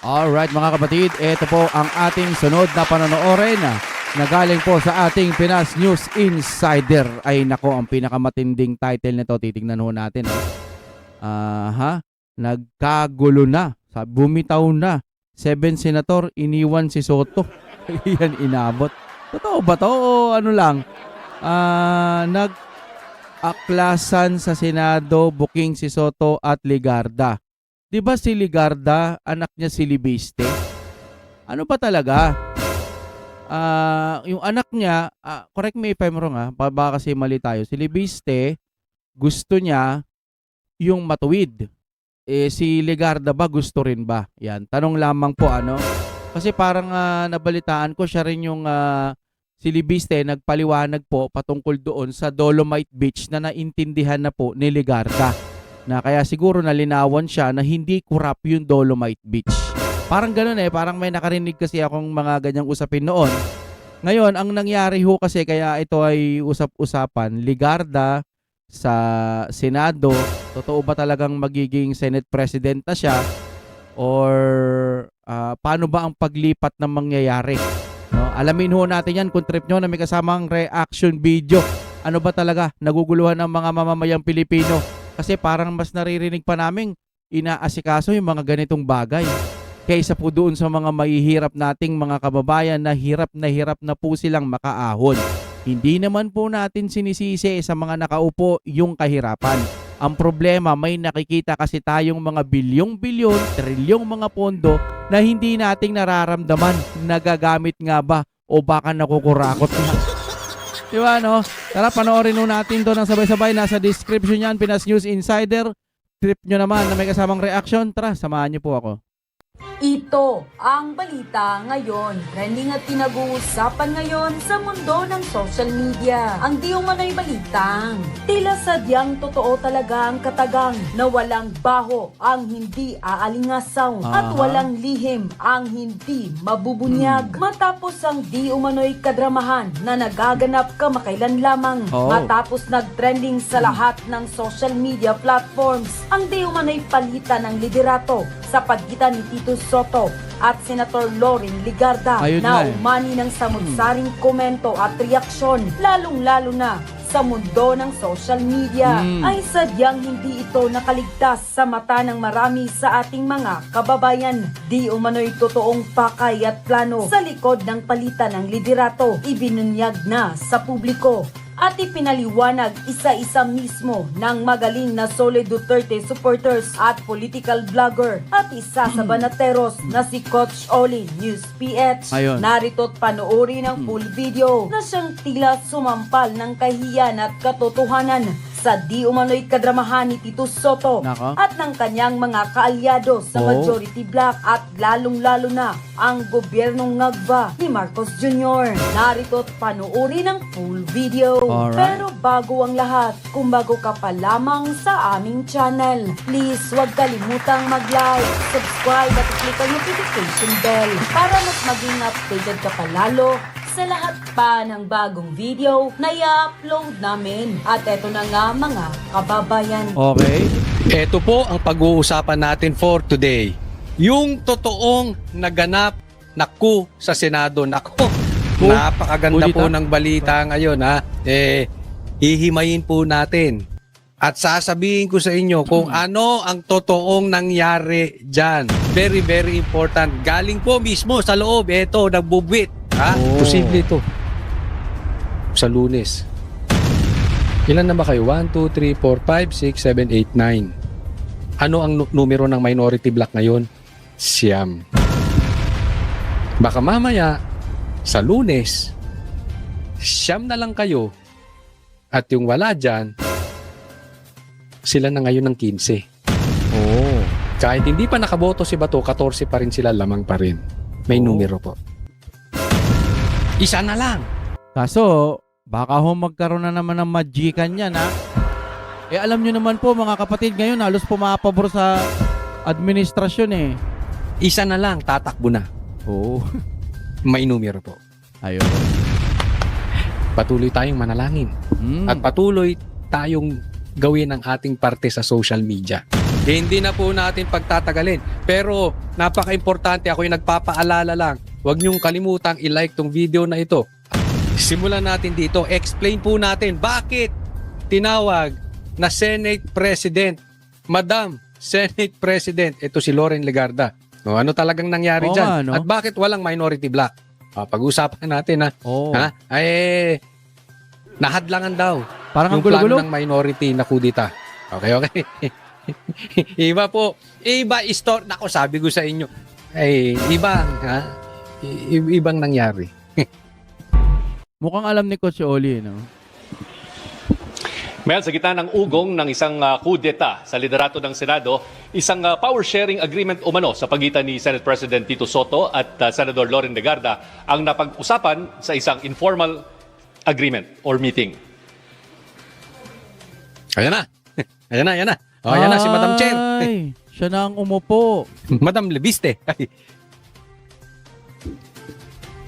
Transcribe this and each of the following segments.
Alright mga kapatid, ito po ang ating sunod na panonoorin na galing po sa ating Pinas News Insider. Ay nako, ang pinakamatinding title nito, titingnan ho natin. Nagkagulo na, bumitaw na. 7 senator, iniwan si Soto. Yan inabot. Totoo ba to o ano lang? Nag-aklasan sa Senado, booking si Soto at Ligarda. Di ba si Ligarda, anak niya si Libiste? Ano ba talaga? Yung anak niya, correct me if I'm wrong baka kasi mali tayo. Si Libiste, gusto niya yung matuwid. Si Ligarda ba gusto rin ba? Yan, tanong lamang po ano. Kasi parang nabalitaan ko siya rin yung si Libiste nagpaliwanag po patungkol doon sa Dolomite Beach na naintindihan na po ni Ligarda. Na kaya siguro nalinawan siya na hindi kurap yung Dolomite Beach. Parang ganoon parang may nakarinig kasi akong mga ganyang usapin noon. Ngayon, ang nangyari ho kasi kaya ito ay usap-usapan, Ligarda sa Senado, totoo ba talagang magiging Senate President na siya? Or paano ba ang paglipat ng mangyayari? No? Alamin ho natin yan kung trip nyo na may kasamang reaction video. Ano ba talaga naguguluhan ng mga mamamayang Pilipino? Kasi parang mas naririnig pa namin inaasikaso yung mga ganitong bagay. Kaysa po doon sa mga mahihirap nating mga kababayan na hirap na po silang makaahon. Hindi naman po natin sinisisi sa mga nakaupo yung kahirapan. Ang problema, may nakikita kasi tayong mga bilyong-bilyon, trilyong mga pondo na hindi nating nararamdaman. Nagagamit nga ba o baka nakukurakot na? Diba no? Tara, panoorin nun natin to ng sabay-sabay. Nasa description yan, Pinas News Insider. Trip nyo naman na may kasamang reaction. Tara, samahan nyo po ako. Ito ang balita ngayon. Trending at pinag-uusapan ngayon sa mundo ng social media. Ang di umano'y balitang tila sadyang totoo talaga ang katagang na walang baho ang hindi aalingasaw at walang lihim ang hindi mabubunyag. Matapos ang di umano'y kadramahan na nagaganap kamakailan lamang. Matapos nag-trending sa lahat ng social media platforms ang di umano'y palitan ng liderato sa pagitan ni Tito Soto at Senator Loring Ligarda. Ayun na umani ng samut-saring komento at reaksyon, lalong-lalo na sa mundo ng social media, ay sadyang hindi ito nakaligtas sa mata ng marami sa ating mga kababayan. Di umano'y totoong pakay at plano sa likod ng palitan ng liderato, ibinunyag na sa publiko at ipinaliwanag isa-isa mismo ng magaling na Solid Duterte supporters at political vlogger at isa sa banateros na si Coach Oli News PH. Narito't panoorin ang full video na siyang tila sumampal ng kahiyan at katotohanan sa di umano'y kadramahan ni Tito Soto at ng kanyang mga kaalyado sa majority bloc at lalong-lalo na ang gobyernong ngagba ni Marcos Jr. Narito't panoorin ang full video. Pero bago ang lahat, kung bago ka pa lamang sa aming channel, please huwag kalimutang mag-like, subscribe at click ang notification bell para mas maging updated ka pa lalo sa lahat pa ng bagong video na i-upload namin. At eto na nga mga kababayan. Okay. Ito po ang pag-uusapan natin for today. Yung totoong naganap na coup sa Senado. Nako, napakaganda po ng balita ngayon hihimayin po natin. At sasabihin ko sa inyo kung ano ang totoong nangyari dyan. Very, very important. Galing po mismo sa loob. Ito, nagbubwit. Posible ito. Sa Lunes. Ilan na ba kayo? 1, 2, 3, 4, 5, 6, 7, 8, 9. Ano ang numero ng minority block ngayon? Siyam. Baka mamaya, sa Lunes, siyam na lang kayo at yung wala dyan, sila na ngayon ng 15. Kahit hindi pa nakaboto si Bato, 14 pa rin sila, lamang pa rin. May numero po. Isa na lang. Kaso, baka magkaroon na naman ng magikan yan alam nyo naman po mga kapatid, ngayon halos pumapabor sa administrasyon Isa na lang, tatakbo na. May numero po. Ayun. Patuloy tayong manalangin. At patuloy tayong gawin ang ating parte sa social media. Hindi na po natin pagtatagalin. Pero napaka-importante, ako yung nagpapaalala lang, huwag niyong kalimutang i-like tong video na ito. Simulan natin dito. Explain po natin bakit tinawag na Senate President, Madam Senate President, ito si Loren Legarda. No, ano talagang nangyari Oo dyan? nga, no? At bakit walang minority black? Pag-usapan natin ha. Oo. Ha? Ay, nahadlangan daw Parang ang yung plano gulo-gulo. ng minority na kudita. Okay. Iba po. Iba story. Nako, sabi ko sa inyo. Ay, ibang, ha? Ibang nangyari. Mukhang alam ni Coach Oli, no? Mel, sa gitna ng ugong ng isang kudeta sa liderato ng Senado, isang power-sharing agreement umano sa pagitan ni Senate President Tito Soto at Senador Loren Legarda ang napag-usapan sa isang informal agreement or meeting. Ayan na. Ayan na. O, ayan na si Madam Chen. Ay, siya na ang umupo. Madam Lebiste.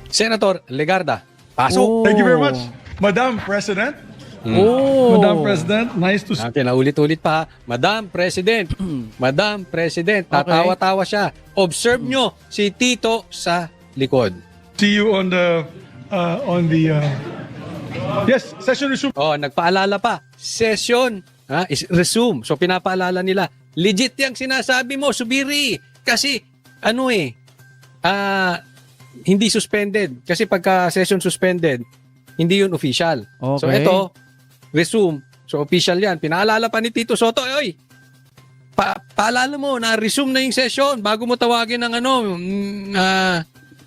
Senator Legarda, pasok. Oh. Thank you very much, Madam President. Oh. Madam President, nice to see Okay, naulit-ulit pa. Madam President. Madam President. Tatawa-tawa siya. Observe nyo si Tito sa likod. you on the yes, session resumed. Oh, nagpaalala pa. Session is resume. So pinapaalala nila. Legit 'yang sinasabi mo, Subiri. Kasi hindi suspended. Kasi pagka session suspended, hindi yun official. So Okay. ito, resume. So official 'yan. Pinaalala pa ni Tito Soto, oy. Paalala mo na resume na yung session bago mo tawagin ng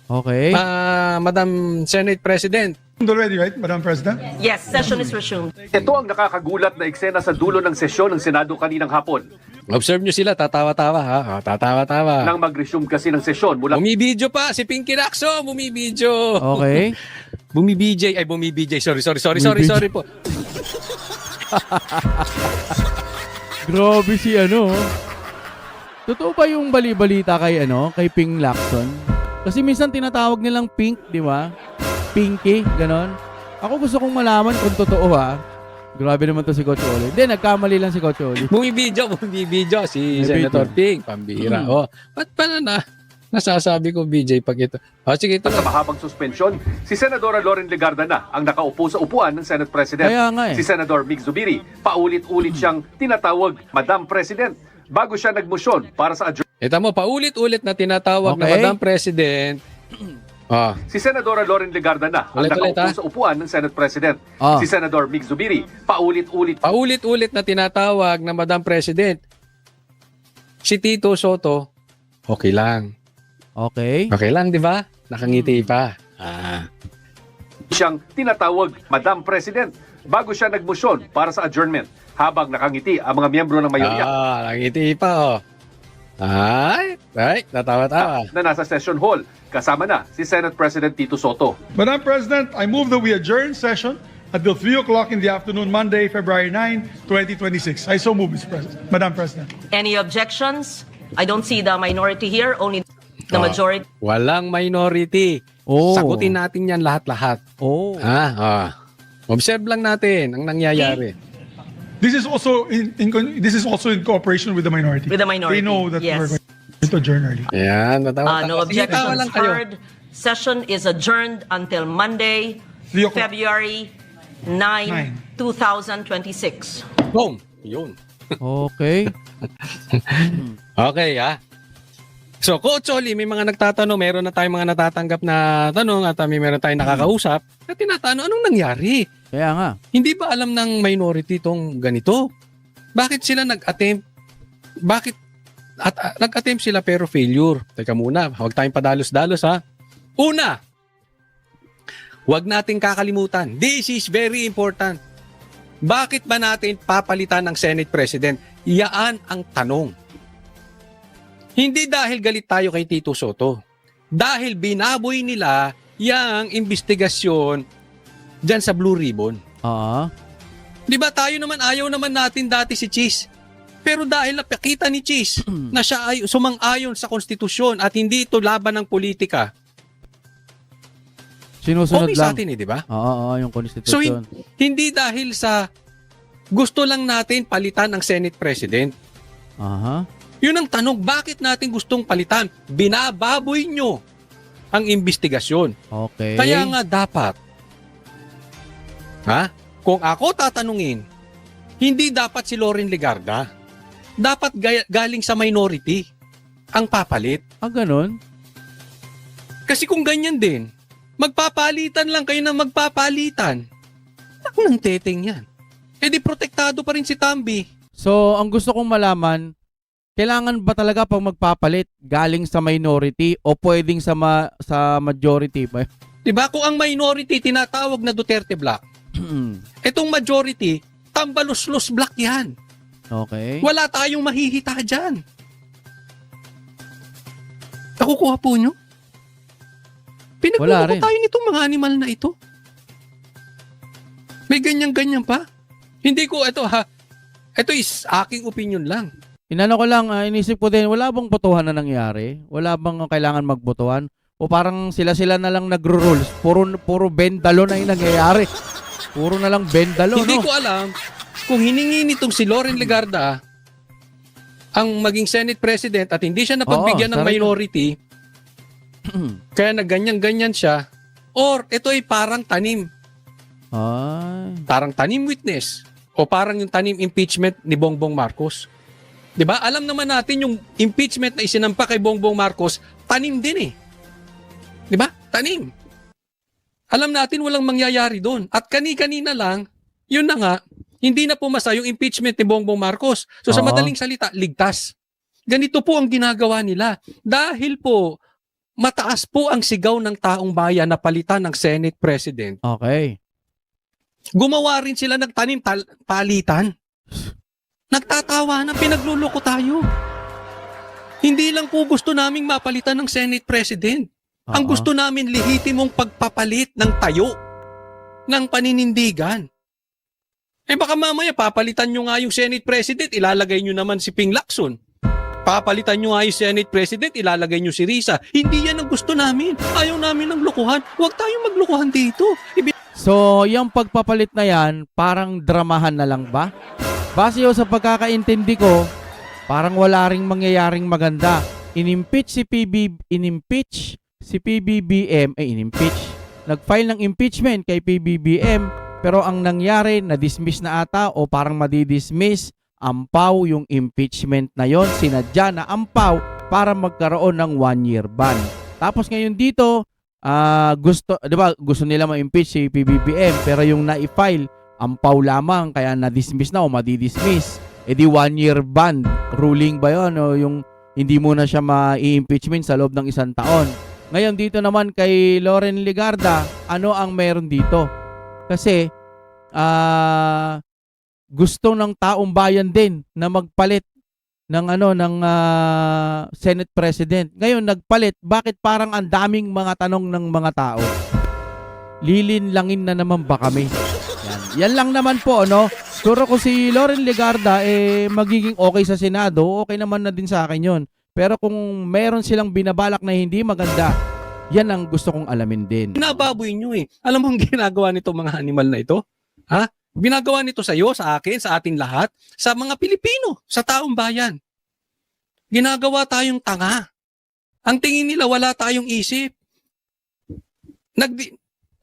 Okay. Madam Senate President. Already, right, Madam President? Yes, session is resumed. Ito ang nakakagulat na eksena sa dulo ng sesyon ng Senado kaninang hapon. Observe nyo sila, tatawa-tawa ha. Tatawa-tawa. Nang mag-resume kasi ng sesyon mula Bumibidyo pa si Pinky Lacson, bumibidyo. Okay. Bumibidyo. Sorry po. Grabe si Totoo ba yung bali-balita kay Ping Lacson? Kasi minsan tinatawag nilang Pink, di ba? Pinky, ganon. Ako gusto kong malaman kung totoo Grabe naman to si Coach Oli. Hindi, nagkamali lang si Coach Oli. Bumibidyo si May Senator video. Ping, pambira. Ba't pa nasasabi ko BJ pag ito? Sige, ito. sa mahabang suspensyon, si Senadora Loren Legarda na ang nakaupo sa upuan ng Senate President. Kaya nga eh. Si Senador Mig Zubiri, paulit-ulit siyang tinatawag Madam President bago siya nagmosyon para sa adjournment. Ito mo, paulit-ulit na tinatawag na Okay. Madam President. Si Senadora Loren Legarda na ang Ulit-ulit, nakaupo sa upuan ng Senate President. Ah. Si Senador Mig Zubiri, paulit-ulit Paulit-ulit na tinatawag na Madam President. Si Tito Soto, okay lang. Okay. Okay lang, di ba? Nakangiti pa. siyang tinatawag Madam President bago siya nagmosyon para sa adjournment habang nakangiti ang mga miyembro ng mayorya Nakangiti pa, Ay, natawa-tawa. na nasa session hall kasama na si Senate President Tito Soto. Madam President, I move that we adjourn session until 3 o'clock in the afternoon, Monday, February 9, 2026. I so move, Mr. President. Madam President. Any objections? I don't see the minority here, only the majority. Walang minority. Oh. Sagutin natin yan lahat-lahat. Oh. Observe lang natin ang nangyayari. This is also in cooperation with the minority. With the minority, They know that yes. we're going to adjourn early. Ayan, natawa-tawa. No Sige, tawa objections lang kayo. heard. Session is adjourned until Monday, 3 o'clock. February 9, 2026. Boom! Yun. Okay. Okay, So, Coach Oli, may mga nagtatanong, meron na tayong mga natatanggap na tanong at meron tayong nakakausap na tinatanong, anong nangyari? Kaya nga. Hindi ba alam ng minority tong ganito? Bakit sila nag-attempt? Bakit nag-attempt sila pero failure? Teka muna, huwag tayong padalos-dalos Una, huwag nating kakalimutan. This is very important. Bakit ba natin papalitan ng Senate President? Yaan ang tanong. Hindi dahil galit tayo kay Tito Soto. Dahil binaboy nila yung investigasyon dyan sa Blue Ribbon. Di ba tayo naman, ayaw naman natin dati si Cheese. Pero dahil napakita ni Cheese na siya ay sumang-ayon sa konstitusyon at hindi ito laban ng politika, Sinusunod okay lang. sa atin di ba? Oo, yung So, constitution. hindi dahil sa gusto lang natin palitan ng Senate President. Aha. Yun ang tanong, bakit natin gustong palitan? Binababoy nyo ang investigasyon. Okay. Kaya nga dapat, kung ako tatanungin, hindi dapat si Loren Legarda. Dapat galing sa minority ang papalit. Ganun? Kasi kung ganyan din, magpapalitan lang kayo ng magpapalitan. Ako ng teteng yan. Eh di protektado pa rin si Tambi. So, ang gusto kong malaman, kailangan ba talaga pag magpapalit galing sa minority o pwedeng sa majority ba? Diba? Kung ang minority tinatawag na Duterte Black, itong majority, tambaluslos black yan. Okay. Wala tayong mahihita dyan. Nakukuha po nyo? Wala Pinagluloko rin. tayo nitong mga animal na ito. May ganyan-ganyan pa. Hindi ko, ito is aking opinion lang. Inano ko lang, inisip ko din, wala bang botohan na nangyari? Wala bang kailangan magbotohan? O parang sila-sila na lang nagro-rules? Puro bendalo na yung nangyayari. Puro na lang bendalo, Hindi no? ko alam kung hiningi nitong si Loren Legarda ang maging Senate President at hindi siya napagbigyan ng sarili. minority, kaya nagganyan-ganyan siya, or ito ay parang tanim. Ay. Parang tanim witness o parang yung tanim impeachment ni Bongbong Marcos. 'Di ba? Alam naman natin yung impeachment na isinampa kay Bongbong Marcos, tanim din eh. 'Di ba? Tanim. Alam natin walang mangyayari doon. At kani-kanina lang, yun na nga, hindi na pumasa yung impeachment ni Bongbong Marcos. So sa Oo. madaling salita, ligtas. Ganito po ang ginagawa nila. Dahil po, mataas po ang sigaw ng taong bayan na palitan ng Senate President. Okay. Gumawa rin sila ng tanim palitan. Nagtatawa na, pinagluloko tayo. Hindi lang po gusto naming mapalitan ng Senate President. Ang Oo. gusto namin lehitimong pagpapalit ng tayo ng paninindigan. Eh baka mamaya papalitan nyo nga yung Senate President, ilalagay nyo naman si Ping Lacson. Papalitan nyo nga yung Senate President, ilalagay nyo si Risa. Hindi yan ang gusto namin. Ayaw namin ng lokohan. Huwag tayong maglokohan dito. So, yung pagpapalit na yan, parang dramahan na lang ba? Base sa pagkakaintindi ko, parang wala ring mangyayaring maganda. Inimpeach si PBBM, nag-file ng impeachment kay PBBM, pero ang nangyari, na-dismiss na ata o parang madidismiss, ampaw yung impeachment na yon, sinadya na ampaw para magkaroon ng 1-year ban. Tapos ngayon dito, gusto nila ma-impeach si PBBM, pero yung na-file, ampaw lamang, kaya na-dismiss na o madidismiss. E di 1-year ban, ruling ba yun? O yung hindi mo na siya ma-impeachment sa loob ng 1 taon. Ngayon dito naman kay Loren Legarda, ano ang meron dito? Kasi gusto ng taong bayan din na magpalit ng Senate President. Ngayon nagpalit, bakit parang ang daming mga tanong ng mga tao? Lilinlangin na naman ba kami? Yan lang naman po, no? Pero kung si Loren Legarda magiging okay sa Senado, okay naman na din sa akin 'yon. Pero kung meron silang binabalak na hindi maganda, yan ang gusto kong alamin din. Nababoy nyo eh. Alam mo ang ginagawa nito mga animal na ito? Ha? Ginagawa nito sa iyo, sa akin, sa ating lahat, sa mga Pilipino, sa taong bayan. Ginagawa tayong tanga. Ang tingin nila wala tayong isip.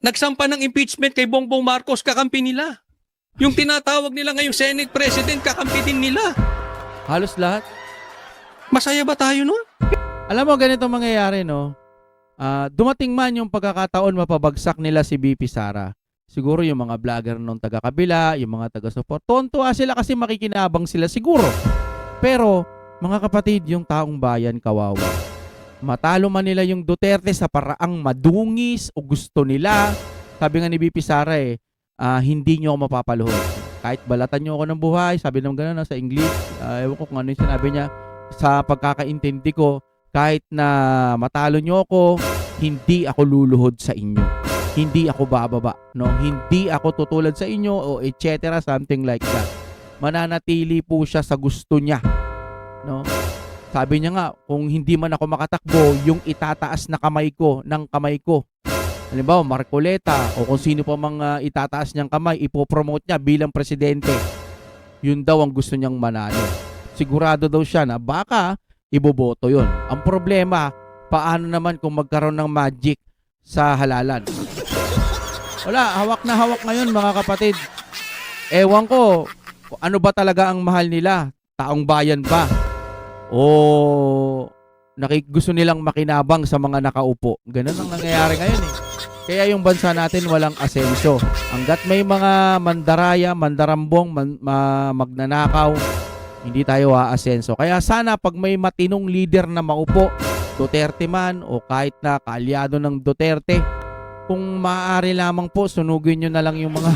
Nagsampa ng impeachment kay Bongbong Marcos, kakampi nila. Yung tinatawag nila ngayong Senate President, kakampi din nila. Halos lahat. Masaya ba tayo nun? Alam mo, ganito mangyayari, no? Dumating man yung pagkakataon mapabagsak nila si BP Sara. Siguro yung mga vlogger nung taga-kabila, yung mga taga-support, tontuwa sila kasi makikinabang sila siguro. Pero, mga kapatid, yung taong bayan kawawa. Matalo man nila yung Duterte sa paraang madungis o gusto nila. Sabi nga ni BP Sara hindi nyo ako mapapaluhod. Kahit balatan nyo ako ng buhay, sabi naman gano'n sa English, ewan ko kung ano yung sinabi niya, sa pagkakaintindi ko, kahit na matalo nyo ako, hindi ako luluhod sa inyo. Hindi ako bababa, no? Hindi ako tutulad sa inyo o etc. something like that. Mananatili po siya sa gusto niya, no? Sabi niya nga, kung hindi man ako makatakbo, yung itataas na kamay ko, halimbawa Marcoleta o kung sino pa mga itataas niyang kamay, ipopromote niya bilang presidente. Yun daw ang gusto niyang manalo. sigurado daw siya na baka iboboto yon. Ang problema, paano naman kung magkaroon ng magic sa halalan? Wala, hawak na hawak ngayon mga kapatid. Ewan ko, ano ba talaga ang mahal nila? Taong bayan ba? O gusto nilang makinabang sa mga nakaupo? Ganun ang nangyayari ngayon eh. Kaya yung bansa natin walang asenso. Hanggat may mga mandaraya, mandarambong, magnanakaw, hindi tayo aasenso. Kaya sana pag may matinong leader na maupo, Duterte man o kahit na kaalyado ng Duterte, kung maaari lamang po, sunugin nyo na lang yung mga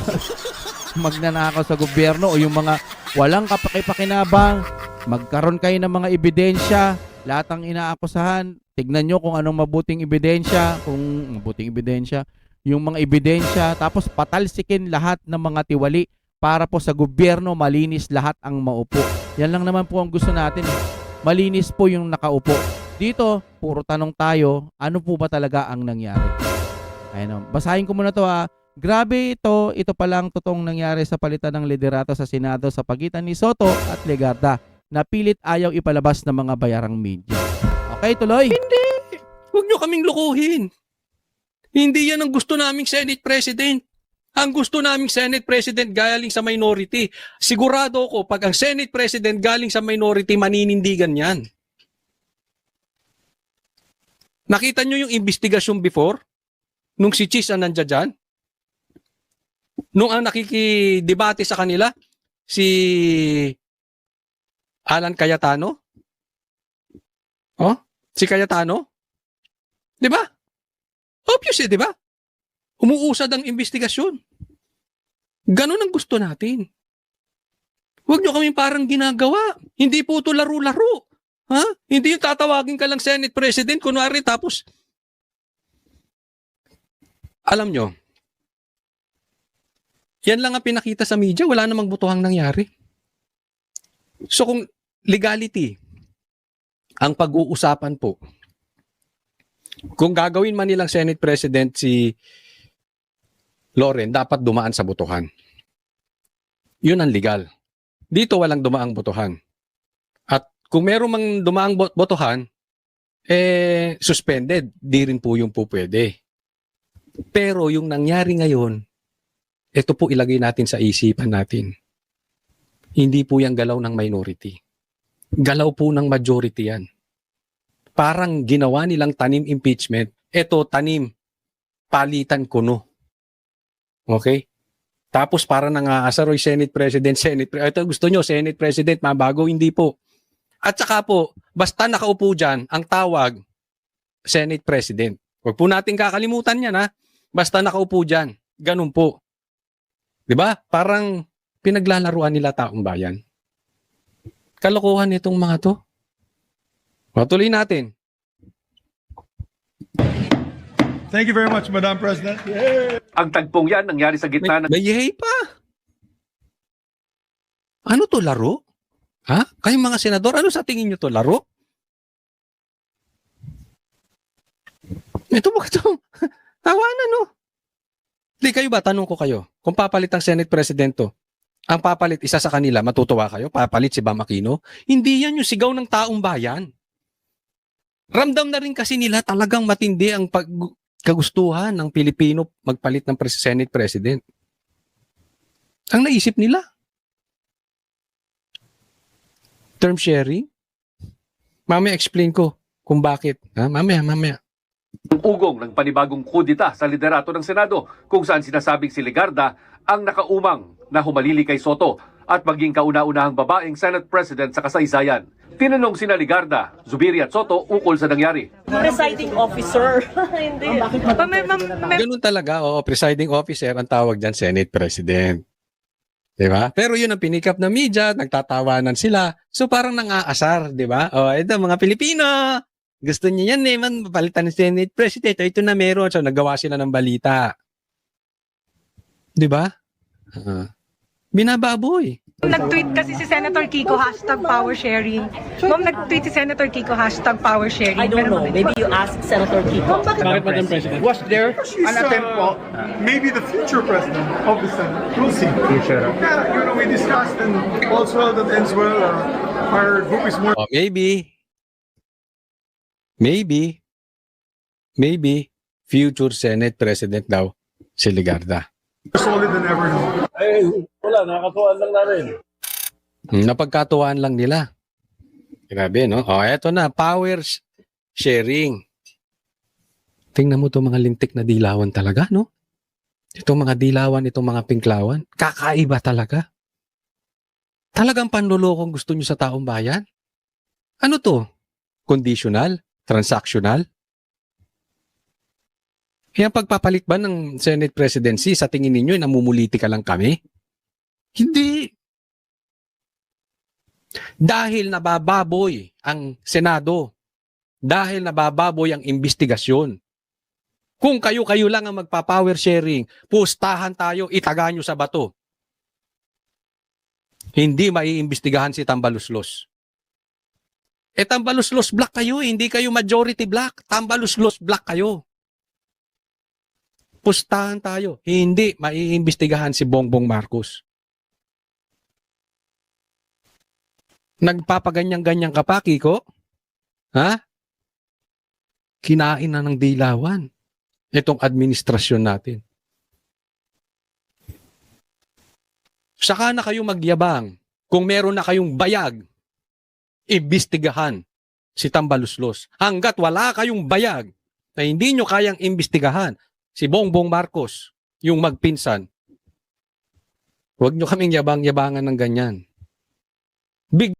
magnanakaw sa gobyerno o yung mga walang kapakipakinabang. Magkaroon kayo ng mga ebidensya, lahat ang inaakusahan. Tignan nyo kung anong mabuting ebidensya, yung mga ebidensya, tapos patalsikin lahat ng mga tiwali para po sa gobyerno malinis lahat ang maupo. Yan lang naman po ang gusto natin. Malinis po yung nakaupo. Dito, puro tanong tayo, ano po ba talaga ang nangyari? Ayun, basahin ko muna to ha. Grabe ito palang totoong nangyari sa palitan ng liderato sa Senado sa pagitan ni Soto at Legarda na pilit ayaw ipalabas ng mga bayarang media. Okay, tuloy. Hindi. Huwag nyo kaming lukuhin. Hindi yan ang gusto naming Senate President. Ang gusto naming Senate President galing sa minority. Sigurado ko, pag ang Senate President galing sa minority, maninindigan yan. Nakita nyo yung investigasyon before? Nung si Chis ang nandiyan dyan? Nung ang nakikidebate sa kanila, si Alan Cayetano? Oh? Si Cayetano? Di ba? Obvious di ba? Umuusad ang investigasyon. Ganun ang gusto natin. Huwag nyo kami parang ginagawa. Hindi po ito laro-laro. Ha? Hindi yung tatawagin ka lang Senate President, kunwari tapos alam nyo, yan lang ang pinakita sa media, wala namang butuhang nangyari. So kung legality ang pag-uusapan po, kung gagawin man nilang Senate President si Loren, dapat dumaan sa botohan. Yun ang legal. Dito walang dumaang botohan. At kung meron mang dumaang botohan, suspended. Di rin po yung po pwede. Pero yung nangyari ngayon, ito po ilagay natin sa isipan natin. Hindi po yung galaw ng minority. Galaw po ng majority yan. Parang ginawa nilang tanim impeachment. Ito tanim, palitan kuno. Okay? Tapos para nang-aasaroy Senate President, ito gusto nyo, Senate President, mabago, hindi po. At saka po, basta nakaupo dyan, ang tawag, Senate President. Huwag po natin kakalimutan yan ha. Basta nakaupo dyan. Ganun po. Diba? Parang pinaglalaruan nila taong bayan. Kalokohan itong mga to. Patuloy natin. Thank you very much, Madam President. Ang tagpong yan nangyari sa gitna ng... May yehey pa. Ano to, laro? Ha? Kayong mga senador, ano sa tingin nyo to, laro? Ito ba ito? Tawanan, no? Hindi, kayo ba? Tanong ko kayo. Kung papalit ang Senate President to, ang papalit isa sa kanila, matutuwa kayo? Papalit si Bam Aquino? Hindi yan yung sigaw ng taong bayan. Ramdam na rin kasi nila talagang matindi ang kagustuhan ng Pilipino magpalit ng Senate President. Ang naisip nila. Term sharing? Mamaya explain ko kung bakit. Ha? Mamaya. ugong ng panibagong kudita sa liderato ng Senado kung saan sinasabing si Legarda ang nakaumang na humalili kay Soto at maging kauna-unahang babaeng Senate President sa kasaysayan. Tinanong sina Legarda, Zubiri at Soto ukol sa nangyari. Presiding officer. Hindi. Ganun talaga, presiding officer ang tawag dyan, Senate President. Diba? Pero yun ang pinikap ng media, nagtatawanan sila. So parang nang-aasar, diba? Ito mga Pilipino, gusto niya yan man, papalitan ng Senate President. Ito na meron. So nagawa sila ng balita. Diba? Binababoy. Nag-tweet kasi si Senator Kiko, #power sharing. Ma'am, nag-tweet si Senator Kiko, #power sharing. I don't know. Maybe you ask Senator Kiko. Madam President. Was there an attempt po? Maybe the future president of the Senate. We'll see. Future. Yeah, we discussed and all's well that ends well. Our group is more Oh, maybe, future Senate President daw si Legarda. solid than ever now. Napagkatuwaan lang nila. Grabe, no? Oh, eto na, power sharing. Tingnan mo itong mga lintik na dilawan talaga, no? Itong mga dilawan, itong mga pinklawan, kakaiba talaga. Talagang panlulokong gusto nyo sa taong bayan? Ano to? Conditional? Transactional? Kaya pagpapalit ba ng Senate presidency, sa tingin ninyo, namumulitika lang kami? Hindi. Dahil nabababoy ang Senado, dahil nabababoy ang investigasyon. Kung kayo-kayo lang ang magpa-power sharing, pustahan tayo, itaga nyo sa bato. Hindi maiimbestigahan si Tambaluslos. Tambaluslos black kayo, hindi kayo majority black. Tambaluslos black kayo. Pustahan tayo, hindi maiimbestigahan si Bongbong Marcos. Nagpapaganyan-ganyan ka pa, Kiko? Ha? Kinain na ng dilawan itong administrasyon natin. Saka na kayo magyabang kung meron na kayong bayag, imbestigahan si Tambaluslos. Hanggat wala kayong bayag na hindi nyo kayang imbestigahan si Bongbong Marcos, yung magpinsan, huwag nyo kaming yabang-yabangan ng ganyan. Big